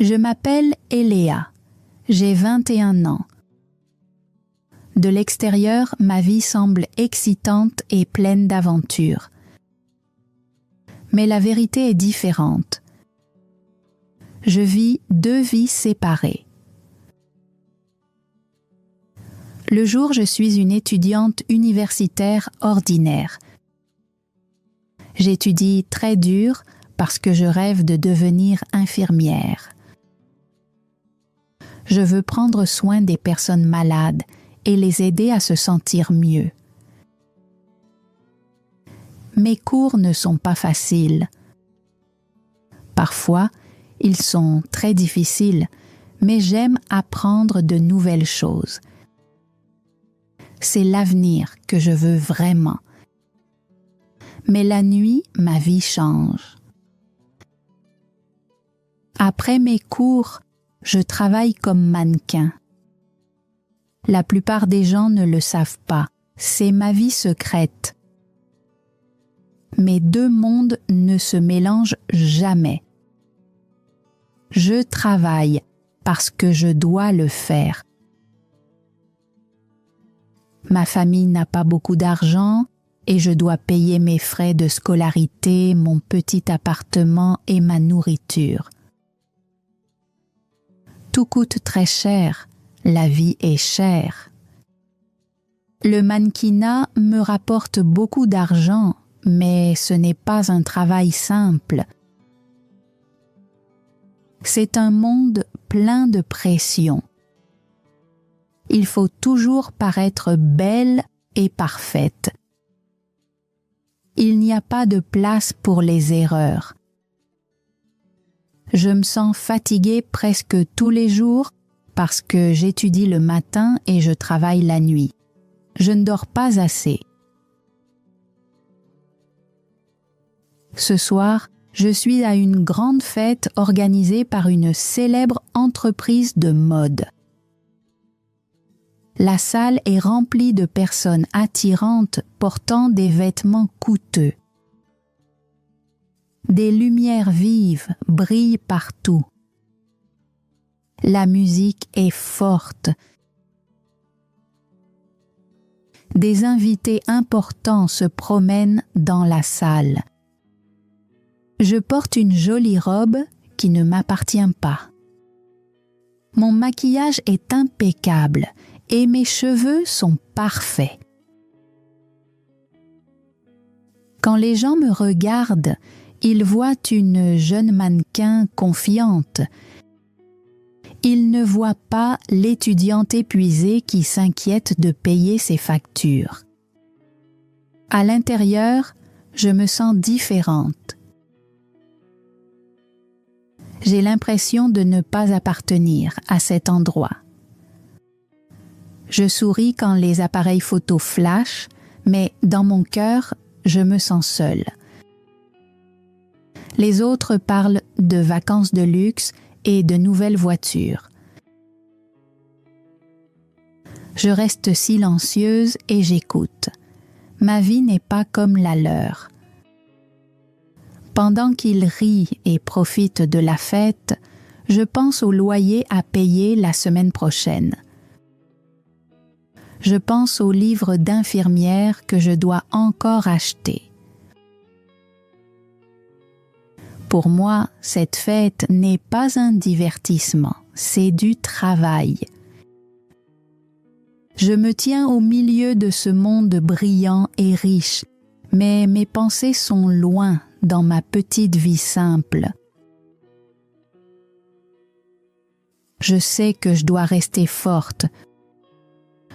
Je m'appelle Eléa, j'ai 21 ans. De l'extérieur, ma vie semble excitante et pleine d'aventures. Mais la vérité est différente. Je vis 2 vies séparées. Le jour, je suis une étudiante universitaire ordinaire. J'étudie très dur parce que je rêve de devenir infirmière. Je veux prendre soin des personnes malades et les aider à se sentir mieux. Mes cours ne sont pas faciles. Parfois, ils sont très difficiles, mais j'aime apprendre de nouvelles choses. C'est l'avenir que je veux vraiment. Mais la nuit, ma vie change. Après mes cours, je travaille comme mannequin. La plupart des gens ne le savent pas, c'est ma vie secrète. Mes 2 mondes ne se mélangent jamais. Je travaille parce que je dois le faire. Ma famille n'a pas beaucoup d'argent et je dois payer mes frais de scolarité, mon petit appartement et ma nourriture. Tout coûte très cher, la vie est chère. Le mannequinat me rapporte beaucoup d'argent, mais ce n'est pas un travail simple. C'est un monde plein de pression. Il faut toujours paraître belle et parfaite. Il n'y a pas de place pour les erreurs. Je me sens fatiguée presque tous les jours parce que j'étudie le matin et je travaille la nuit. Je ne dors pas assez. Ce soir, je suis à une grande fête organisée par une célèbre entreprise de mode. La salle est remplie de personnes attirantes portant des vêtements coûteux. Des lumières vives brillent partout. La musique est forte. Des invités importants se promènent dans la salle. Je porte une jolie robe qui ne m'appartient pas. Mon maquillage est impeccable et mes cheveux sont parfaits. Quand les gens me regardent, ils voient une jeune mannequin confiante. Ils ne voient pas l'étudiante épuisée qui s'inquiète de payer ses factures. À l'intérieur, je me sens différente. J'ai l'impression de ne pas appartenir à cet endroit. Je souris quand les appareils photo flashent, mais dans mon cœur, je me sens seule. Les autres parlent de vacances de luxe et de nouvelles voitures. Je reste silencieuse et j'écoute. Ma vie n'est pas comme la leur. Pendant qu'ils rient et profitent de la fête, je pense au loyer à payer la semaine prochaine. Je pense aux livres d'infirmière que je dois encore acheter. Pour moi, cette fête n'est pas un divertissement, c'est du travail. Je me tiens au milieu de ce monde brillant et riche, mais mes pensées sont loin dans ma petite vie simple. Je sais que je dois rester forte.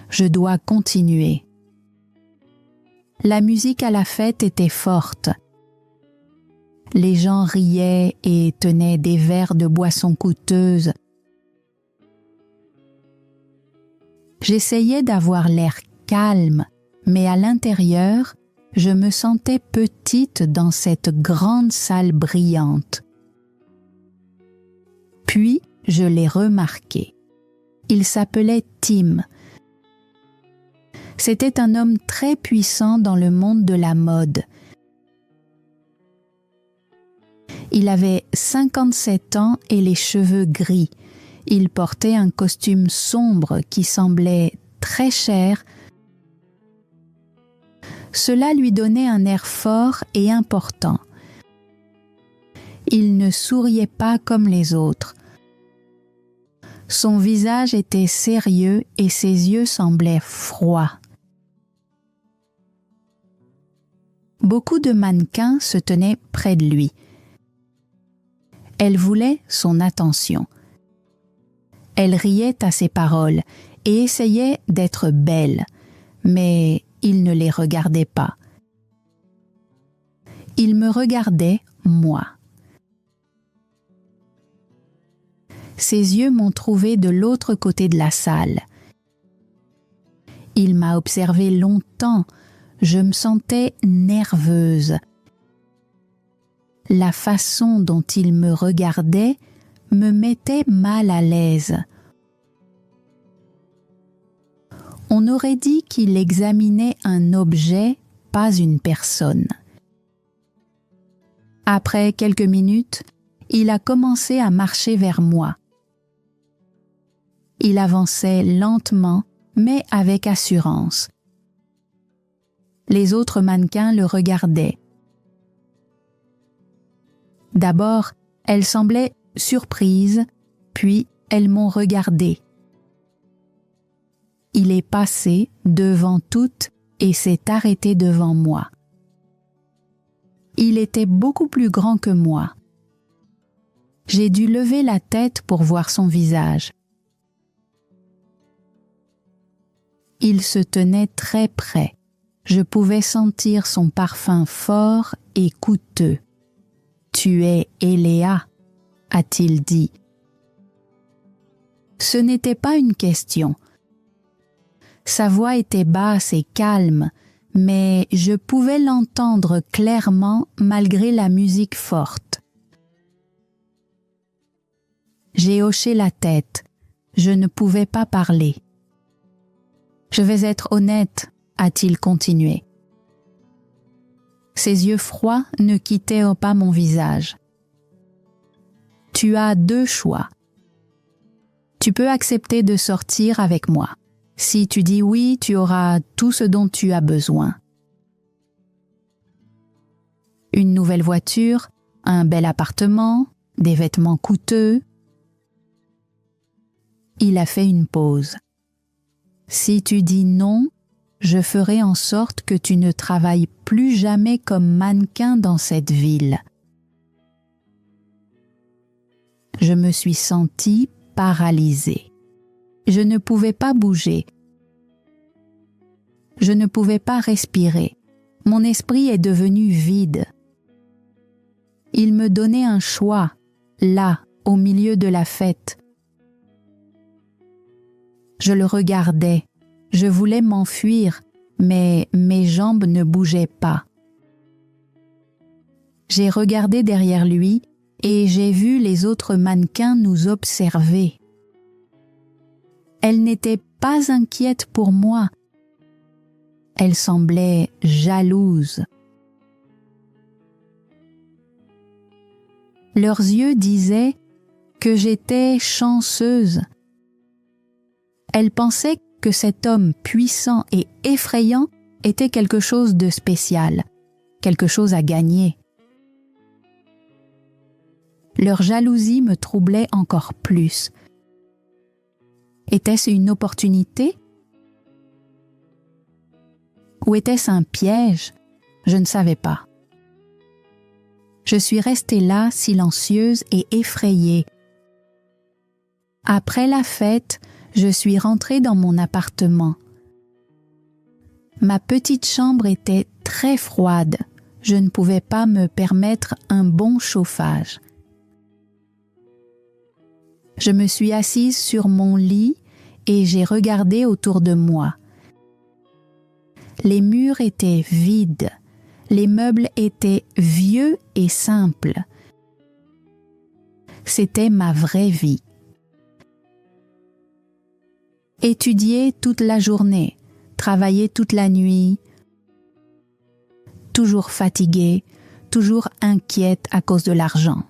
Je dois continuer. La musique à la fête était forte. Les gens riaient et tenaient des verres de boissons coûteuses. J'essayais d'avoir l'air calme, mais à l'intérieur, je me sentais petite dans cette grande salle brillante. Puis, je l'ai remarqué. Il s'appelait Tim. C'était un homme très puissant dans le monde de la mode. Il avait 57 ans et les cheveux gris. Il portait un costume sombre qui semblait très cher. Cela lui donnait un air fort et important. Il ne souriait pas comme les autres. Son visage était sérieux et ses yeux semblaient froids. Beaucoup de mannequins se tenaient près de lui. Elle voulait son attention. Elle riait à ses paroles et essayait d'être belle, mais il ne les regardait pas. Il me regardait, moi. Ses yeux m'ont trouvé de l'autre côté de la salle. Il m'a observé longtemps. Je me sentais nerveuse. La façon dont il me regardait me mettait mal à l'aise. On aurait dit qu'il examinait un objet, pas une personne. Après quelques minutes, il a commencé à marcher vers moi. Il avançait lentement, mais avec assurance. Les autres mannequins le regardaient. D'abord, elles semblaient surprises, puis elles m'ont regardé. Il est passé devant toutes et s'est arrêté devant moi. Il était beaucoup plus grand que moi. J'ai dû lever la tête pour voir son visage. Il se tenait très près. Je pouvais sentir son parfum fort et coûteux. « Tu es Eléa », a-t-il dit. Ce n'était pas une question. Sa voix était basse et calme, mais je pouvais l'entendre clairement malgré la musique forte. J'ai hoché la tête. Je ne pouvais pas parler. « Je vais être honnête », a-t-il continué. Ses yeux froids ne quittaient pas mon visage. « Tu as 2 choix. Tu peux accepter de sortir avec moi. Si tu dis oui, tu auras tout ce dont tu as besoin. Une nouvelle voiture, un bel appartement, des vêtements coûteux. » Il a fait une pause. « Si tu dis non, je ferai en sorte que tu ne travailles plus jamais comme mannequin dans cette ville. » Je me suis sentie paralysée. Je ne pouvais pas bouger. Je ne pouvais pas respirer. Mon esprit est devenu vide. Il me donnait un choix, là, au milieu de la fête. Je le regardais. Je voulais m'enfuir, mais mes jambes ne bougeaient pas. J'ai regardé derrière lui et j'ai vu les autres mannequins nous observer. Elles n'étaient pas inquiètes pour moi. Elles semblaient jalouses. Leurs yeux disaient que j'étais chanceuse. Elles pensaient que cet homme puissant et effrayant était quelque chose de spécial, quelque chose à gagner. Leur jalousie me troublait encore plus. Était-ce une opportunité? Ou était-ce un piège? Je ne savais pas. Je suis restée là, silencieuse et effrayée. Après la fête, je suis rentrée dans mon appartement. Ma petite chambre était très froide. Je ne pouvais pas me permettre un bon chauffage. Je me suis assise sur mon lit et j'ai regardé autour de moi. Les murs étaient vides. Les meubles étaient vieux et simples. C'était ma vraie vie. Étudier toute la journée, travailler toute la nuit, toujours fatiguée, toujours inquiète à cause de l'argent.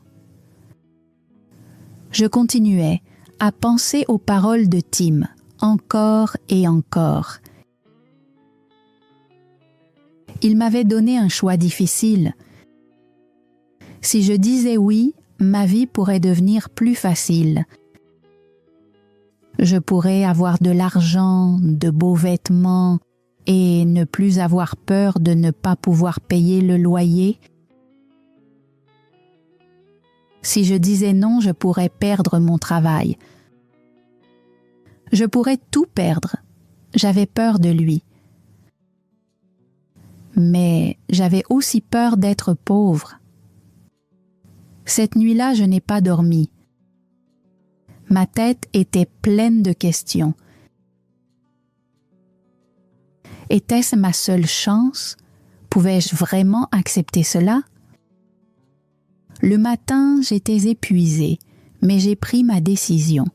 Je continuais à penser aux paroles de Tim, encore et encore. Il m'avait donné un choix difficile. Si je disais oui, ma vie pourrait devenir plus facile. Je pourrais avoir de l'argent, de beaux vêtements et ne plus avoir peur de ne pas pouvoir payer le loyer. Si je disais non, je pourrais perdre mon travail. Je pourrais tout perdre. J'avais peur de lui. Mais j'avais aussi peur d'être pauvre. Cette nuit-là, je n'ai pas dormi. Ma tête était pleine de questions. Était-ce ma seule chance? Pouvais-je vraiment accepter cela? Le matin, j'étais épuisée, mais j'ai pris ma décision.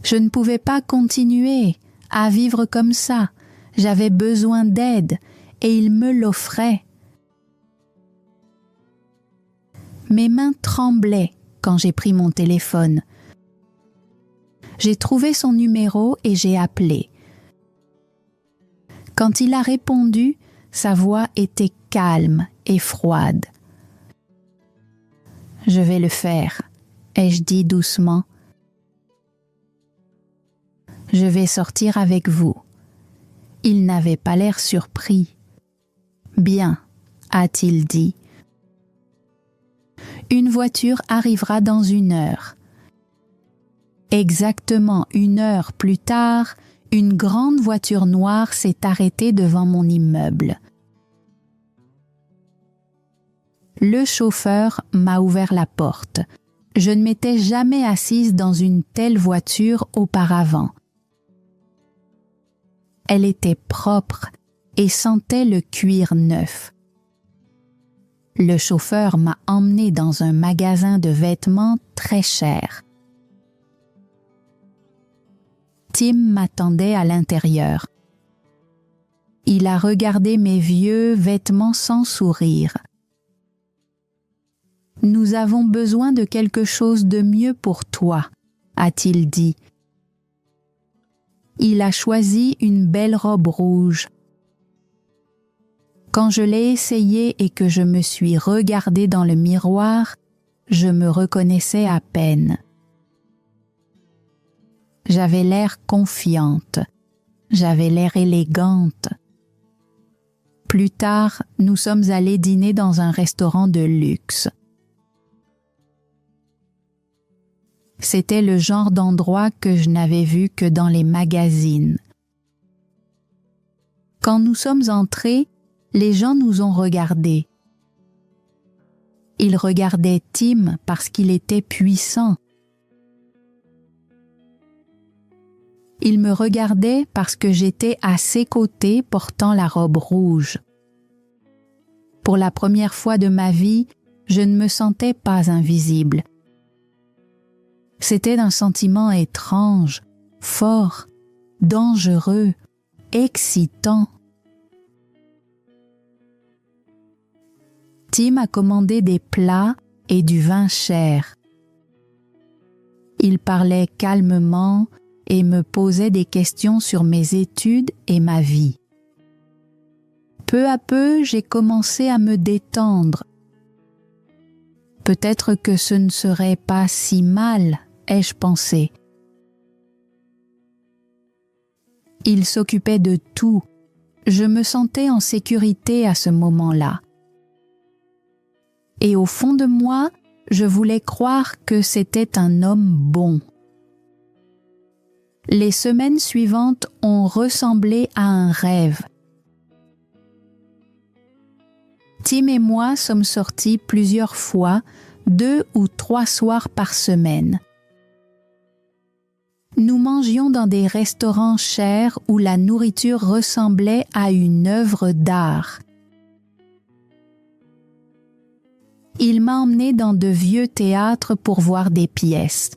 Je ne pouvais pas continuer à vivre comme ça. J'avais besoin d'aide et il me l'offrait. Mes mains tremblaient quand j'ai pris mon téléphone. J'ai trouvé son numéro et j'ai appelé. Quand il a répondu, sa voix était calme et froide. « Je vais le faire », ai-je dit doucement. « Je vais sortir avec vous. » Il n'avait pas l'air surpris. « Bien », a-t-il dit. « Une voiture arrivera dans 1 heure. » Exactement 1 heure plus tard, une grande voiture noire s'est arrêtée devant mon immeuble. Le chauffeur m'a ouvert la porte. Je ne m'étais jamais assise dans une telle voiture auparavant. Elle était propre et sentait le cuir neuf. Le chauffeur m'a emmenée dans un magasin de vêtements très cher. Tim m'attendait à l'intérieur. Il a regardé mes vieux vêtements sans sourire. « Nous avons besoin de quelque chose de mieux pour toi », a-t-il dit. Il a choisi une belle robe rouge. Quand je l'ai essayée et que je me suis regardée dans le miroir, je me reconnaissais à peine. J'avais l'air confiante, j'avais l'air élégante. Plus tard, nous sommes allés dîner dans un restaurant de luxe. C'était le genre d'endroit que je n'avais vu que dans les magazines. Quand nous sommes entrés, les gens nous ont regardés. Ils regardaient Tim parce qu'il était puissant. Ils me regardaient parce que j'étais à ses côtés portant la robe rouge. Pour la première fois de ma vie, je ne me sentais pas invisible. C'était un sentiment étrange, fort, dangereux, excitant. Tim a commandé des plats et du vin cher. Il parlait calmement et me posait des questions sur mes études et ma vie. Peu à peu, j'ai commencé à me détendre. Peut-être que ce ne serait pas si mal, ai-je pensé. Il s'occupait de tout. Je me sentais en sécurité à ce moment-là. Et au fond de moi, je voulais croire que c'était un homme bon. Les semaines suivantes ont ressemblé à un rêve. Tim et moi sommes sortis plusieurs fois, 2 ou 3 soirs par semaine. Nous mangions dans des restaurants chers où la nourriture ressemblait à une œuvre d'art. Il m'a emmené dans de vieux théâtres pour voir des pièces.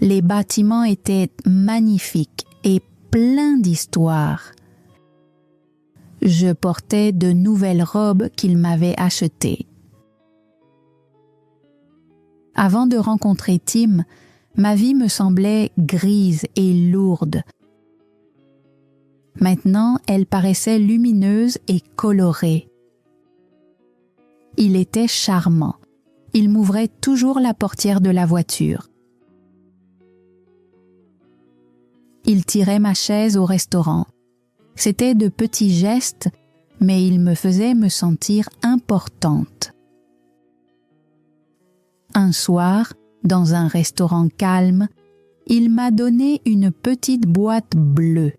Les bâtiments étaient magnifiques et pleins d'histoires. Je portais de nouvelles robes qu'il m'avait achetées. Avant de rencontrer Tim, ma vie me semblait grise et lourde. Maintenant, elle paraissait lumineuse et colorée. Il était charmant. Il m'ouvrait toujours la portière de la voiture. Il tirait ma chaise au restaurant. C'étaient de petits gestes, mais il me faisait me sentir importante. Un soir, dans un restaurant calme, il m'a donné une petite boîte bleue.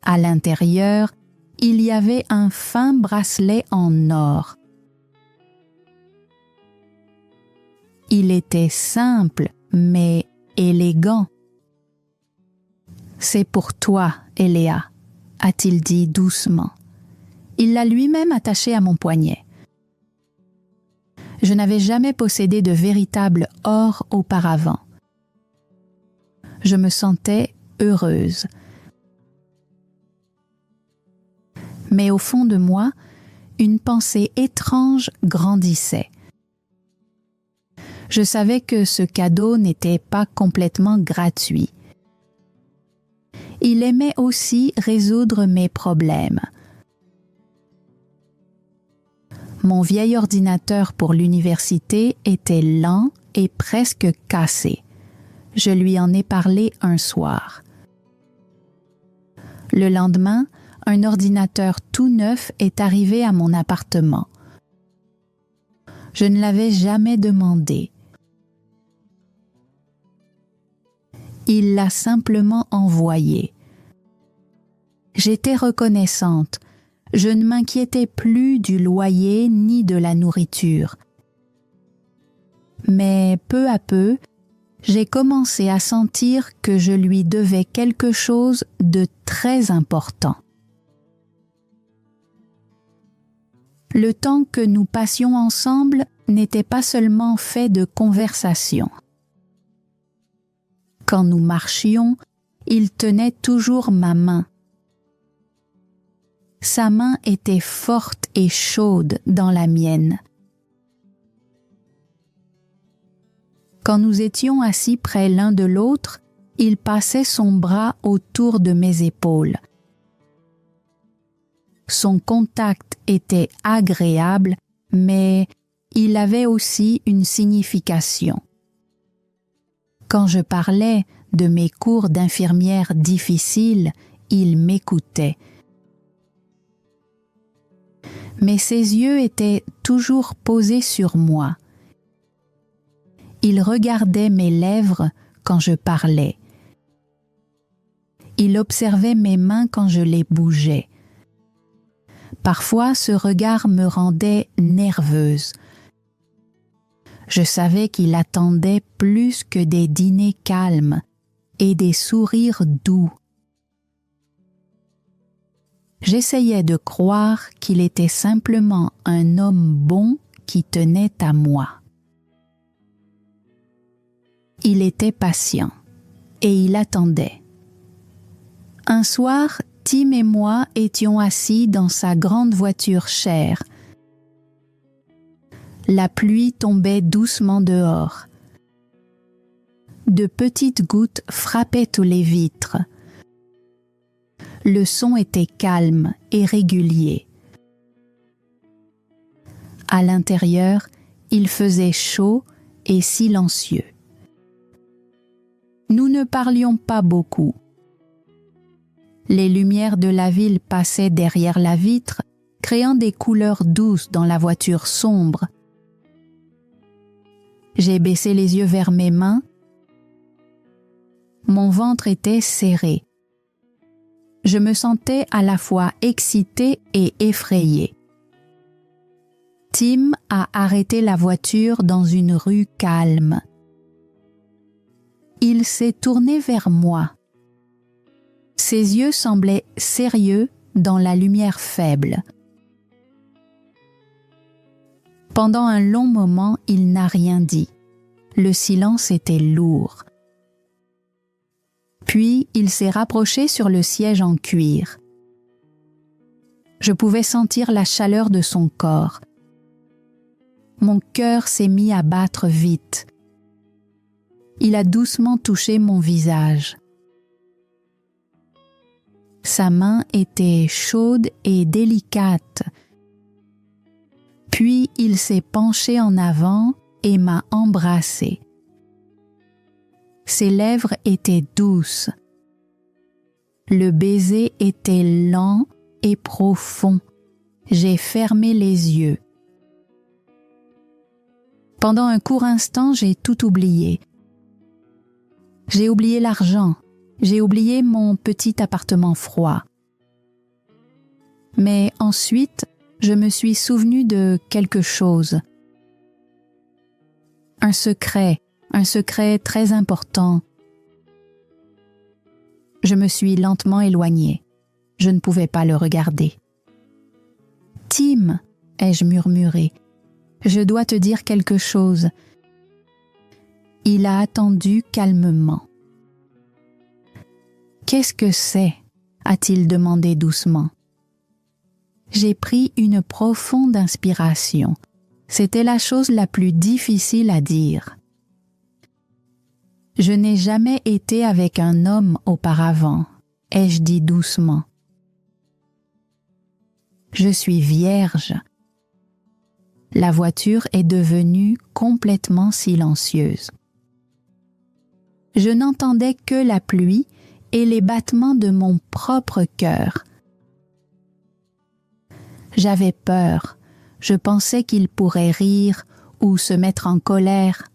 À l'intérieur, il y avait un fin bracelet en or. Il était simple, mais élégant. « C'est pour toi, Eléa », a-t-il dit doucement. Il l'a lui-même attaché à mon poignet. Je n'avais jamais possédé de véritable or auparavant. Je me sentais heureuse. Mais au fond de moi, une pensée étrange grandissait. Je savais que ce cadeau n'était pas complètement gratuit. Il aimait aussi résoudre mes problèmes. Mon vieil ordinateur pour l'université était lent et presque cassé. Je lui en ai parlé un soir. Le lendemain, un ordinateur tout neuf est arrivé à mon appartement. Je ne l'avais jamais demandé. Il l'a simplement envoyé. J'étais reconnaissante. Je ne m'inquiétais plus du loyer ni de la nourriture. Mais peu à peu, j'ai commencé à sentir que je lui devais quelque chose de très important. Le temps que nous passions ensemble n'était pas seulement fait de conversation. Quand nous marchions, il tenait toujours ma main. Sa main était forte et chaude dans la mienne. Quand nous étions assis près l'un de l'autre, il passait son bras autour de mes épaules. Son contact était agréable, mais il avait aussi une signification. Quand je parlais de mes cours d'infirmière difficiles, il m'écoutait. Mais ses yeux étaient toujours posés sur moi. Il regardait mes lèvres quand je parlais. Il observait mes mains quand je les bougeais. Parfois, ce regard me rendait nerveuse. Je savais qu'il attendait plus que des dîners calmes et des sourires doux. J'essayais de croire qu'il était simplement un homme bon qui tenait à moi. Il était patient et il attendait. Un soir, Tim et moi étions assis dans sa grande voiture chère. La pluie tombait doucement dehors. De petites gouttes frappaient tous les vitres. Le son était calme et régulier. À l'intérieur, il faisait chaud et silencieux. Nous ne parlions pas beaucoup. Les lumières de la ville passaient derrière la vitre, créant des couleurs douces dans la voiture sombre. J'ai baissé les yeux vers mes mains. Mon ventre était serré. Je me sentais à la fois excitée et effrayée. Tim a arrêté la voiture dans une rue calme. Il s'est tourné vers moi. Ses yeux semblaient sérieux dans la lumière faible. Pendant un long moment, il n'a rien dit. Le silence était lourd. Puis, il s'est rapproché sur le siège en cuir. Je pouvais sentir la chaleur de son corps. Mon cœur s'est mis à battre vite. Il a doucement touché mon visage. Sa main était chaude et délicate. Puis il s'est penché en avant et m'a embrassée. Ses lèvres étaient douces. Le baiser était lent et profond. J'ai fermé les yeux. Pendant un court instant, j'ai tout oublié. J'ai oublié l'argent. J'ai oublié mon petit appartement froid. Mais ensuite, je me suis souvenu de quelque chose. Un secret très important. Je me suis lentement éloignée. Je ne pouvais pas le regarder. « Tim !» ai-je murmuré. « Je dois te dire quelque chose. » Il a attendu calmement. « Qu'est-ce que c'est ?» a-t-il demandé doucement. J'ai pris une profonde inspiration. C'était la chose la plus difficile à dire. « Je n'ai jamais été avec un homme auparavant, » ai-je dit doucement. « Je suis vierge. » La voiture est devenue complètement silencieuse. Je n'entendais que la pluie et les battements de mon propre cœur. J'avais peur. Je pensais qu'il pourrait rire ou se mettre en colère.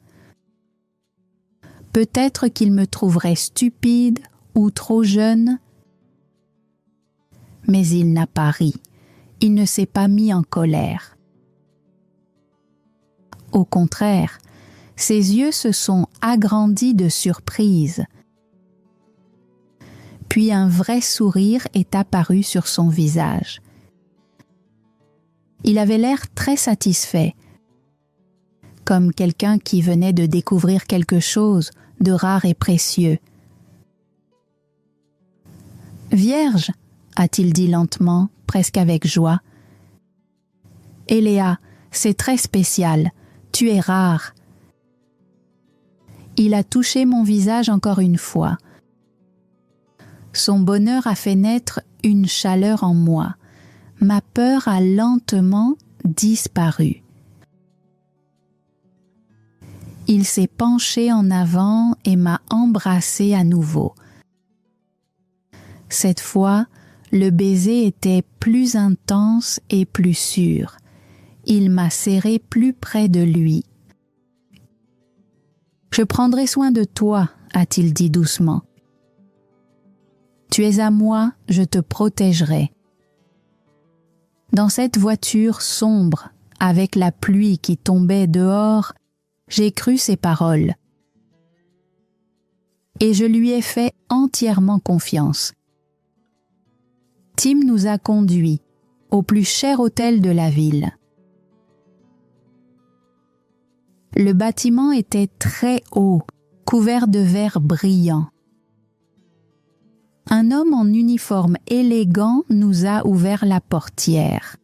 Peut-être qu'il me trouverait stupide ou trop jeune. Mais il n'a pas ri. Il ne s'est pas mis en colère. Au contraire, ses yeux se sont agrandis de surprise. Puis un vrai sourire est apparu sur son visage. Il avait l'air très satisfait, comme quelqu'un qui venait de découvrir quelque chose de rare et précieux. « Vierge !» a-t-il dit lentement, presque avec joie. « Eléa, c'est très spécial. Tu es rare. » Il a touché mon visage encore une fois. Son bonheur a fait naître une chaleur en moi. Ma peur a lentement disparu. Il s'est penché en avant et m'a embrassée à nouveau. Cette fois, le baiser était plus intense et plus sûr. Il m'a serré plus près de lui. « Je prendrai soin de toi, » a-t-il dit doucement. « Tu es à moi, je te protégerai. » Dans cette voiture sombre, avec la pluie qui tombait dehors, j'ai cru ces paroles. Et je lui ai fait entièrement confiance. Tim nous a conduits au plus cher hôtel de la ville. Le bâtiment était très haut, couvert de verre brillant. Un homme en uniforme élégant nous a ouvert la portière.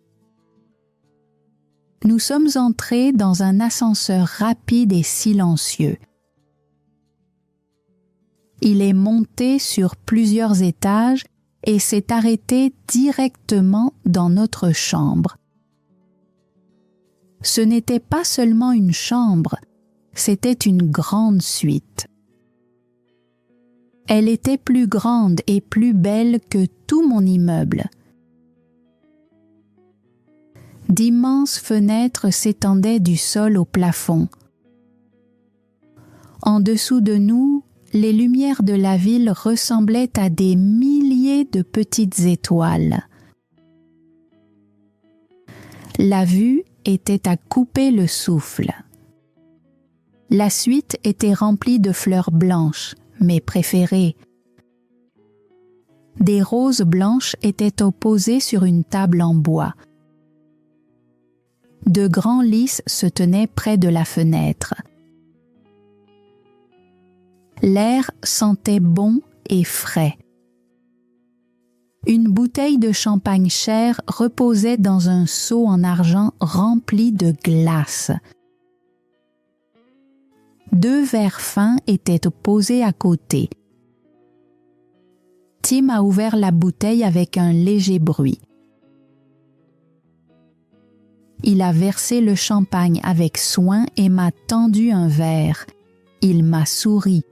Nous sommes entrés dans un ascenseur rapide et silencieux. Il est monté sur plusieurs étages et s'est arrêté directement dans notre chambre. Ce n'était pas seulement une chambre, c'était une grande suite. Elle était plus grande et plus belle que tout mon immeuble. D'immenses fenêtres s'étendaient du sol au plafond. En dessous de nous, les lumières de la ville ressemblaient à des milliers de petites étoiles. La vue était à couper le souffle. La suite était remplie de fleurs blanches, mes préférées. Des roses blanches étaient opposées sur une table en bois. De grands lys se tenaient près de la fenêtre. L'air sentait bon et frais. Une bouteille de champagne cher reposait dans un seau en argent rempli de glace. 2 verres fins étaient posés à côté. Tim a ouvert la bouteille avec un léger bruit. Il a versé le champagne avec soin et m'a tendu un verre. Il m'a souri.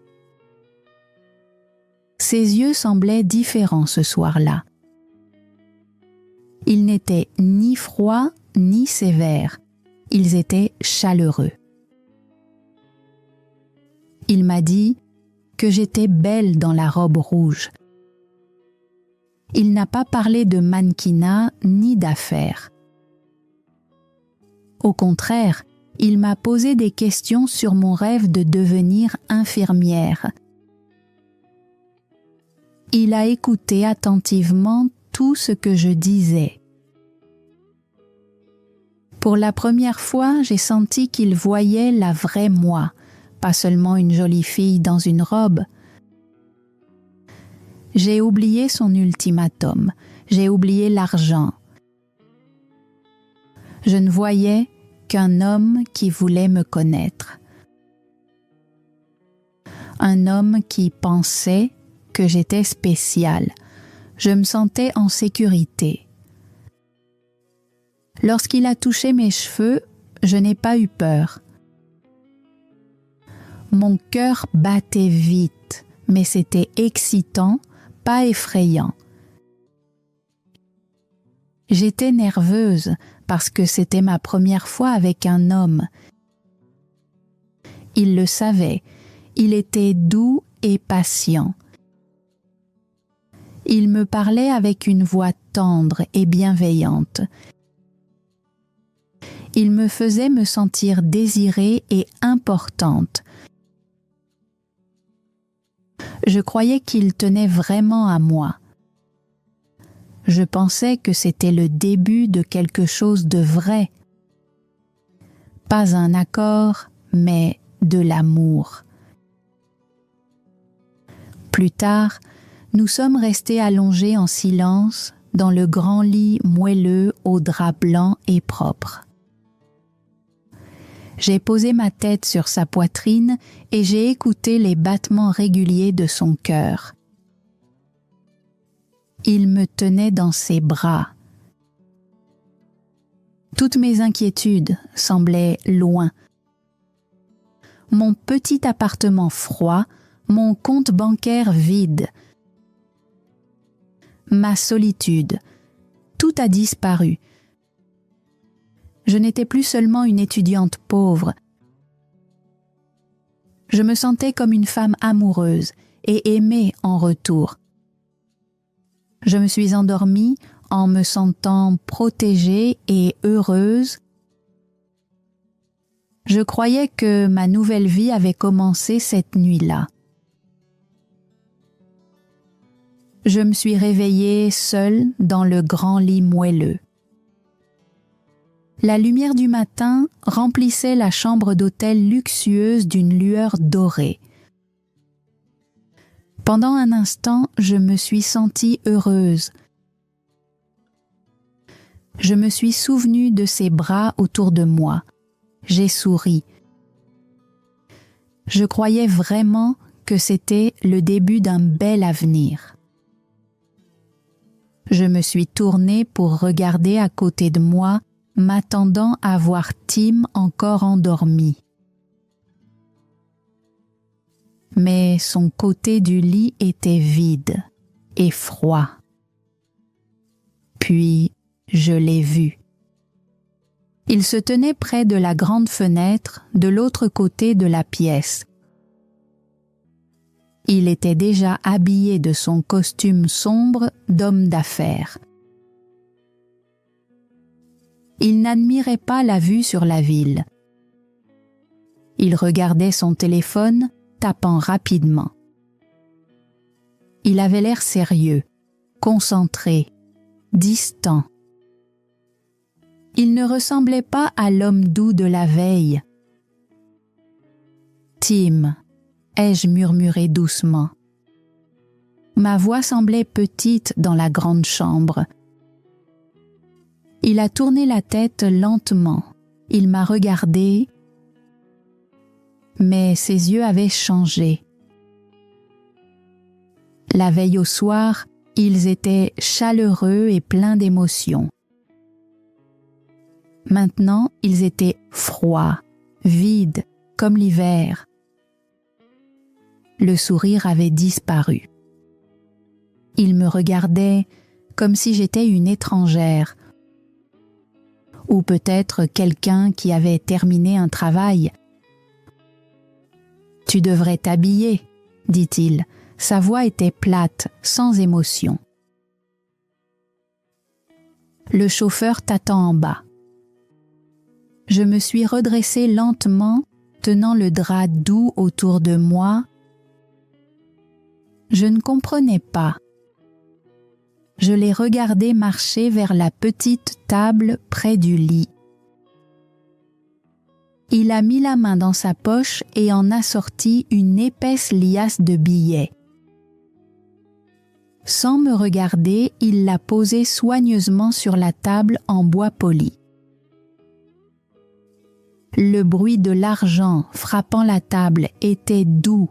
Ses yeux semblaient différents ce soir-là. Ils n'étaient ni froids ni sévères. Ils étaient chaleureux. Il m'a dit que j'étais belle dans la robe rouge. Il n'a pas parlé de mannequinat ni d'affaires. Au contraire, il m'a posé des questions sur mon rêve de devenir infirmière. Il a écouté attentivement tout ce que je disais. Pour la première fois, j'ai senti qu'il voyait la vraie moi, pas seulement une jolie fille dans une robe. J'ai oublié son ultimatum, j'ai oublié l'argent. Je ne voyais qu'un homme qui voulait me connaître. Un homme qui pensait que j'étais spéciale. Je me sentais en sécurité. Lorsqu'il a touché mes cheveux, je n'ai pas eu peur. Mon cœur battait vite, mais c'était excitant, pas effrayant. J'étais nerveuse parce que c'était ma première fois avec un homme. Il le savait, il était doux et patient. Il me parlait avec une voix tendre et bienveillante. Il me faisait me sentir désirée et importante. Je croyais qu'il tenait vraiment à moi. Je pensais que c'était le début de quelque chose de vrai. Pas un accord, mais de l'amour. Plus tard, nous sommes restés allongés en silence dans le grand lit moelleux aux draps blancs et propres. J'ai posé ma tête sur sa poitrine et j'ai écouté les battements réguliers de son cœur. Il me tenait dans ses bras. Toutes mes inquiétudes semblaient loin. Mon petit appartement froid, mon compte bancaire vide, ma solitude, tout a disparu. Je n'étais plus seulement une étudiante pauvre. Je me sentais comme une femme amoureuse et aimée en retour. Je me suis endormie en me sentant protégée et heureuse. Je croyais que ma nouvelle vie avait commencé cette nuit-là. Je me suis réveillée seule dans le grand lit moelleux. La lumière du matin remplissait la chambre d'hôtel luxueuse d'une lueur dorée. Pendant un instant, je me suis sentie heureuse. Je me suis souvenue de ses bras autour de moi. J'ai souri. Je croyais vraiment que c'était le début d'un bel avenir. Je me suis tournée pour regarder à côté de moi, m'attendant à voir Tim encore endormi. Mais son côté du lit était vide et froid. Puis, je l'ai vu. Il se tenait près de la grande fenêtre de l'autre côté de la pièce. Il était déjà habillé de son costume sombre d'homme d'affaires. Il n'admirait pas la vue sur la ville. Il regardait son téléphone, tapant rapidement. Il avait l'air sérieux, concentré, distant. Il ne ressemblait pas à l'homme doux de la veille. « Tim », ai-je murmuré doucement. Ma voix semblait petite dans la grande chambre. Il a tourné la tête lentement. Il m'a regardé, mais ses yeux avaient changé. La veille au soir, ils étaient chaleureux et pleins d'émotions. Maintenant, ils étaient froids, vides, comme l'hiver. Le sourire avait disparu. Il me regardait comme si j'étais une étrangère, ou peut-être quelqu'un qui avait terminé un travail. « Tu devrais t'habiller, » dit-il. Sa voix était plate, sans émotion. « Le chauffeur t'attend en bas. » Je me suis redressée lentement, tenant le drap doux autour de moi. Je ne comprenais pas. Je l'ai regardé marcher vers la petite table près du lit. Il a mis la main dans sa poche et en a sorti une épaisse liasse de billets. Sans me regarder, il l'a posée soigneusement sur la table en bois poli. Le bruit de l'argent frappant la table était doux.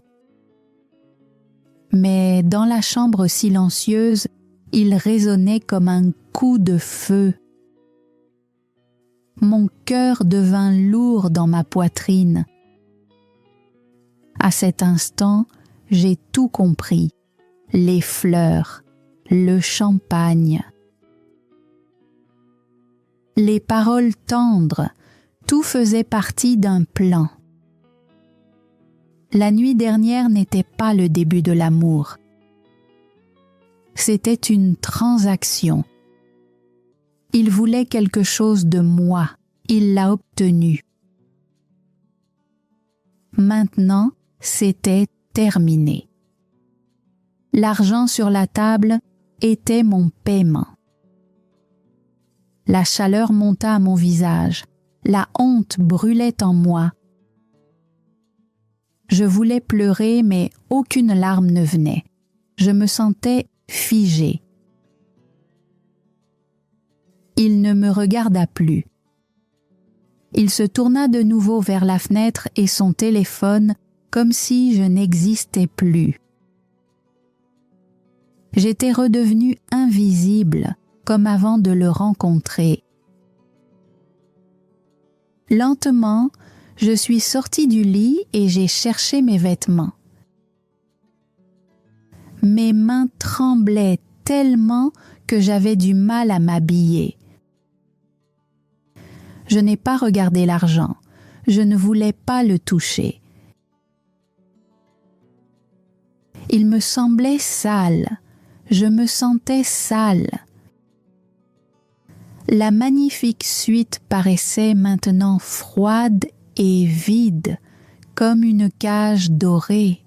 Mais dans la chambre silencieuse, il résonnait comme un coup de feu. Mon cœur devint lourd dans ma poitrine. À cet instant, j'ai tout compris. Les fleurs, le champagne. Les paroles tendres, tout faisait partie d'un plan. La nuit dernière n'était pas le début de l'amour. C'était une transaction. Il voulait quelque chose de moi. Il l'a obtenu. Maintenant, c'était terminé. L'argent sur la table était mon paiement. La chaleur monta à mon visage. La honte brûlait en moi. Je voulais pleurer, mais aucune larme ne venait. Je me sentais figée. Il ne me regarda plus. Il se tourna de nouveau vers la fenêtre et son téléphone comme si je n'existais plus. J'étais redevenue invisible comme avant de le rencontrer. Lentement, je suis sortie du lit et j'ai cherché mes vêtements. Mes mains tremblaient tellement que j'avais du mal à m'habiller. Je n'ai pas regardé l'argent. Je ne voulais pas le toucher. Il me semblait sale. Je me sentais sale. La magnifique suite paraissait maintenant froide et vide, comme une cage dorée.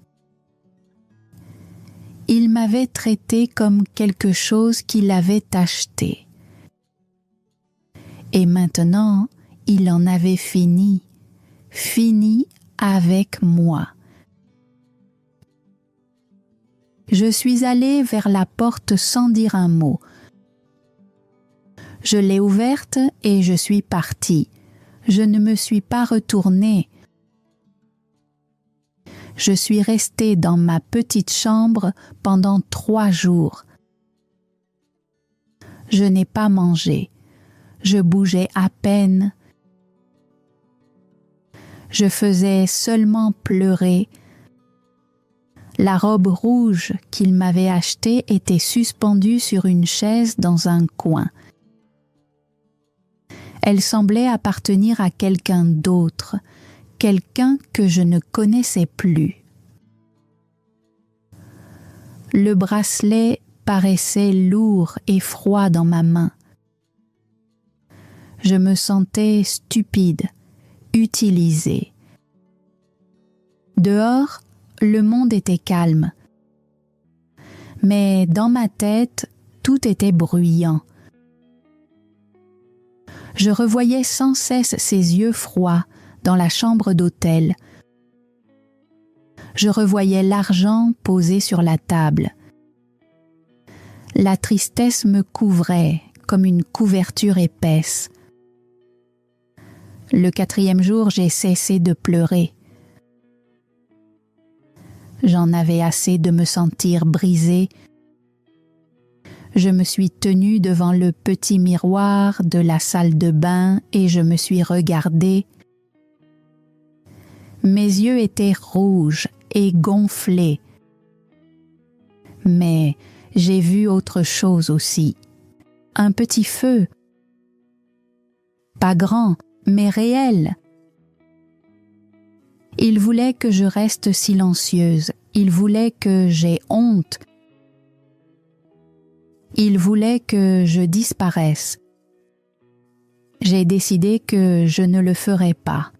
Il m'avait traité comme quelque chose qu'il avait acheté. Et maintenant, il en avait fini avec moi. Je suis allée vers la porte sans dire un mot. Je l'ai ouverte et je suis partie. Je ne me suis pas retournée. Je suis restée dans ma petite chambre pendant 3 jours. Je n'ai pas mangé. Je bougeais à peine. Je faisais seulement pleurer. La robe rouge qu'il m'avait achetée était suspendue sur une chaise dans un coin. Elle semblait appartenir à quelqu'un d'autre, quelqu'un que je ne connaissais plus. Le bracelet paraissait lourd et froid dans ma main. Je me sentais stupide, utilisée. Dehors, le monde était calme. Mais dans ma tête, tout était bruyant. Je revoyais sans cesse ses yeux froids dans la chambre d'hôtel. Je revoyais l'argent posé sur la table. La tristesse me couvrait comme une couverture épaisse. Le 4e jour, j'ai cessé de pleurer. J'en avais assez de me sentir brisée. Je me suis tenue devant le petit miroir de la salle de bain et je me suis regardée. Mes yeux étaient rouges et gonflés. Mais j'ai vu autre chose aussi. Un petit feu. Pas grand, mais réel. Il voulait que je reste silencieuse. Il voulait que j'aie honte. Il voulait que je disparaisse. J'ai décidé que je ne le ferais pas.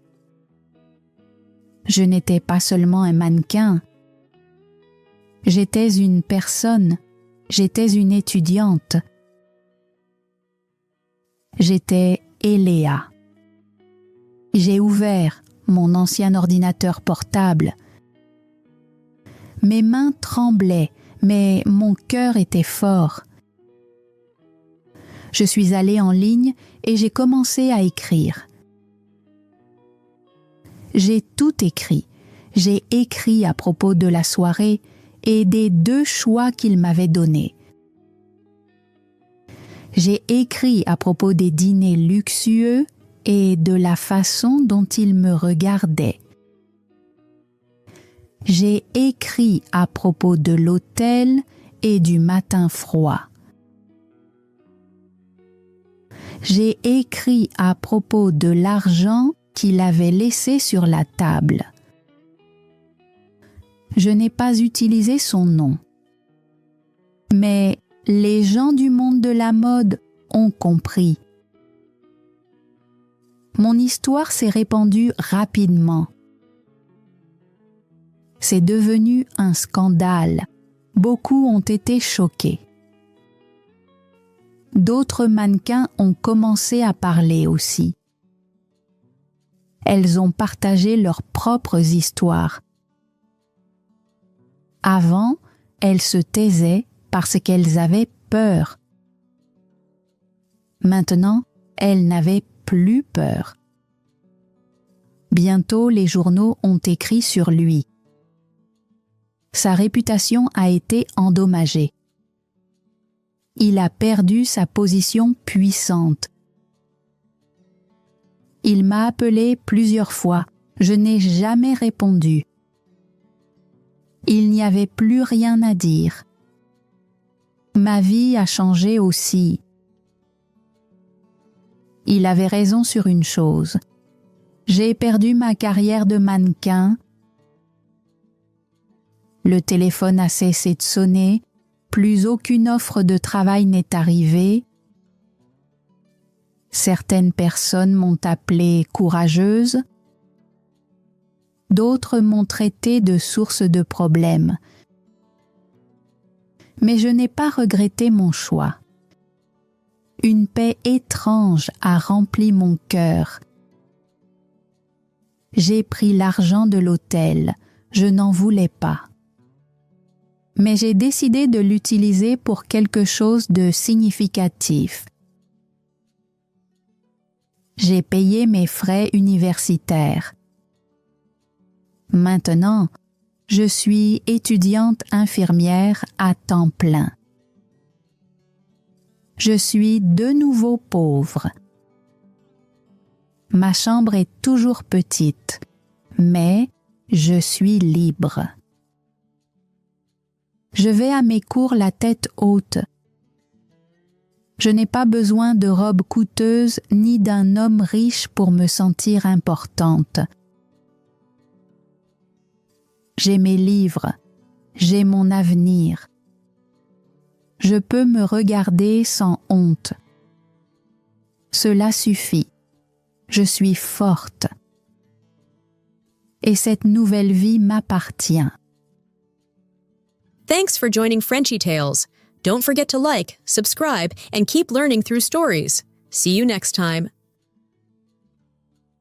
Je n'étais pas seulement un mannequin. J'étais une personne. J'étais une étudiante. J'étais Eléa. J'ai ouvert mon ancien ordinateur portable. Mes mains tremblaient, mais mon cœur était fort. Je suis allée en ligne et j'ai commencé à écrire. J'ai tout écrit. J'ai écrit à propos de la soirée et des 2 choix qu'il m'avait donnés. J'ai écrit à propos des dîners luxueux et de la façon dont il me regardait. J'ai écrit à propos de l'hôtel et du matin froid. J'ai écrit à propos de l'argent qu'il avait laissé sur la table. Je n'ai pas utilisé son nom. Mais les gens du monde de la mode ont compris. Mon histoire s'est répandue rapidement. C'est devenu un scandale. Beaucoup ont été choqués. D'autres mannequins ont commencé à parler aussi. Elles ont partagé leurs propres histoires. Avant, elles se taisaient parce qu'elles avaient peur. Maintenant, elles n'avaient plus peur. Bientôt, les journaux ont écrit sur lui. Sa réputation a été endommagée. Il a perdu sa position puissante. Il m'a appelé plusieurs fois. Je n'ai jamais répondu. Il n'y avait plus rien à dire. Ma vie a changé aussi. Il avait raison sur une chose. J'ai perdu ma carrière de mannequin. Le téléphone a cessé de sonner. Plus aucune offre de travail n'est arrivée. Certaines personnes m'ont appelée courageuse. D'autres m'ont traitée de source de problèmes. Mais je n'ai pas regretté mon choix. Une paix étrange a rempli mon cœur. J'ai pris l'argent de l'hôtel. Je n'en voulais pas. Mais j'ai décidé de l'utiliser pour quelque chose de significatif. J'ai payé mes frais universitaires. Maintenant, je suis étudiante infirmière à temps plein. Je suis de nouveau pauvre. Ma chambre est toujours petite, mais je suis libre. Je vais à mes cours la tête haute. Je n'ai pas besoin de robes coûteuses ni d'un homme riche pour me sentir importante. J'ai mes livres, j'ai mon avenir. Je peux me regarder sans honte. Cela suffit. Je suis forte. Et cette nouvelle vie m'appartient. Thanks for joining Frenchie Tales. Don't forget to like, subscribe, and keep learning through stories. See you next time.